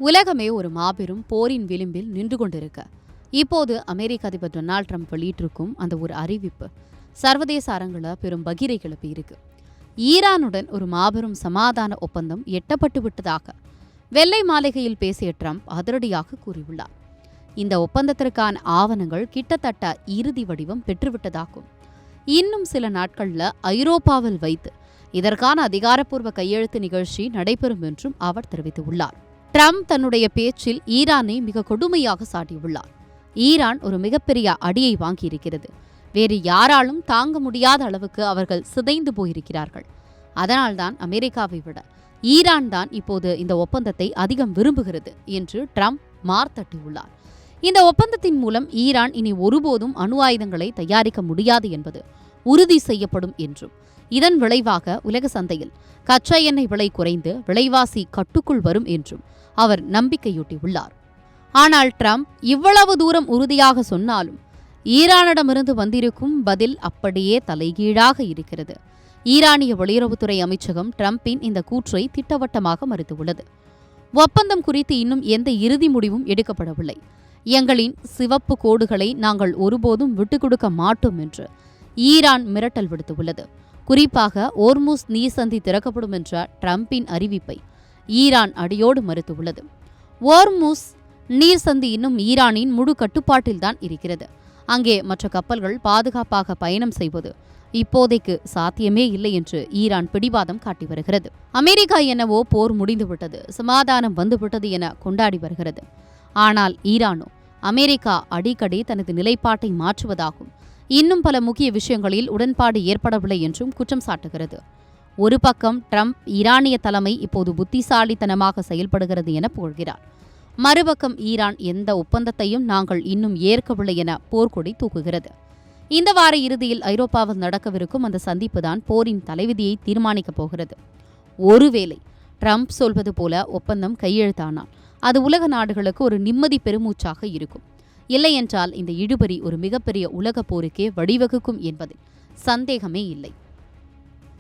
உலகமே ஒரு மாபெரும் போரின் விளிம்பில் நின்று கொண்டிருக்க இப்போது அமெரிக்க அதிபர் டொனால்ட் ட்ரம்ப் வெளியிட்டிருக்கும் அந்த ஒரு அறிவிப்பு சர்வதேச அரங்குல பெரும் பகிரை கிளப்பி இருக்கு. ஈரானுடன் ஒரு மாபெரும் சமாதான ஒப்பந்தம் எட்டப்பட்டு விட்டதாக வெள்ளை மாளிகையில் பேசிய ட்ரம்ப் அதிரடியாக கூறியுள்ளார். இந்த ஒப்பந்தத்திற்கான ஆவணங்கள் கிட்டத்தட்ட இறுதி வடிவம் பெற்றுவிட்டதாகும். இன்னும் சில நாட்கள்ல ஐரோப்பாவில் வைத்து இதற்கான அதிகாரப்பூர்வ கையெழுத்து நிகழ்ச்சி நடைபெறும் என்றும் அவர் தெரிவித்துள்ளார். ட்ரம்ப் தன்னுடைய பேச்சில் ஈரானை மிக கொடுமையாக சாட்டியுள்ளார். ஈரான் ஒரு மிகப்பெரிய அடியை வாங்கியிருக்கிறது. வேறு யாராலும் தாங்க முடியாத அளவுக்கு அவர்கள் சிதைந்து போயிருக்கிறார்கள். அதனால்தான் அமெரிக்காவை விட ஈரான் தான் இப்போது இந்த ஒப்பந்தத்தை அதிகம் விரும்புகிறது என்று ட்ரம்ப் மார்த்தட்டியுள்ளார். இந்த ஒப்பந்தத்தின் மூலம் ஈரான் இனி ஒருபோதும் அணு ஆயுதங்களை தயாரிக்க முடியாது என்பது உறுதி செய்யப்படும் என்றும் இதன் விளைவாக உலக சந்தையில் கச்சா எண்ணெய் விலை குறைந்து விலைவாசி கட்டுக்குள் வரும் என்றும் அவர் நம்பிக்கையூட்டியுள்ளார். ஆனால் ட்ரம்ப் இவ்வளவு தூரம் உறுதியாக சொன்னாலும் ஈரானிடமிருந்து வந்திருக்கும் பதில் அப்படியே தலைகீழாக இருக்கிறது. ஈரானிய வெளியுறவுத்துறை அமைச்சகம் ட்ரம்பின் இந்த கூற்றை திட்டவட்டமாக மறுத்துள்ளது. ஒப்பந்தம் குறித்து இன்னும் எந்த இறுதி முடிவும் எடுக்கப்படவில்லை. எங்களின் சிவப்பு கோடுகளை நாங்கள் ஒருபோதும் விட்டுக் கொடுக்க மாட்டோம் என்று ஈரான் மிரட்டல் விடுத்துள்ளது. குறிப்பாக ஓர்முஸ் நீர்சந்தி திறக்கப்படும் என்ற ட்ரம்பின் அறிவிப்பை ஈரான் அடியோடு மறுத்துள்ளது. ஓர்முஸ் நீர்சந்தி இன்னும் ஈரானின் முழு கட்டுப்பாட்டில்தான் இருக்கிறது. அங்கே மற்ற கப்பல்கள் பாதுகாப்பாக பயணம் செய்வது இப்போதைக்கு சாத்தியமே இல்லை என்று ஈரான் பிடிவாதம் காட்டி வருகிறது. அமெரிக்கா என்னவோ போர் முடிந்துவிட்டது, சமாதானம் வந்துவிட்டது என கொண்டாடி வருகிறது. ஆனால் ஈரானோ அமெரிக்கா அடிக்கடி தனது நிலைப்பாட்டை மாற்றுவதாகும், இன்னும் பல முக்கிய விஷயங்களில் உடன்பாடு ஏற்படவில்லை என்றும் குற்றம் சாட்டுகிறது. ஒரு பக்கம் ட்ரம்ப் ஈரானிய தலைமை இப்போது புத்திசாலித்தனமாக செயல்படுகிறது என புகழ்கிறார். மறுபக்கம் ஈரான் எந்த ஒப்பந்தத்தையும் நாங்கள் இன்னும் ஏற்கவில்லை என போர்க்கொடி தூக்குகிறது. இந்த வார இறுதியில் ஐரோப்பாவில் நடக்கவிருக்கும் அந்த சந்திப்புதான் போரின் தலைவிதியை தீர்மானிக்கப் போகிறது. ஒருவேளை ட்ரம்ப் சொல்வது போல ஒப்பந்தம் கையெழுத்தானால் அது உலக நாடுகளுக்கு ஒரு நிம்மதி பெருமூச்சாக இருக்கும். இல்லையென்றால் இந்த இழுபறி ஒரு மிகப்பெரிய உலக போருக்கே வழிவகுக்கும் என்பதில் சந்தேகமே இல்லை.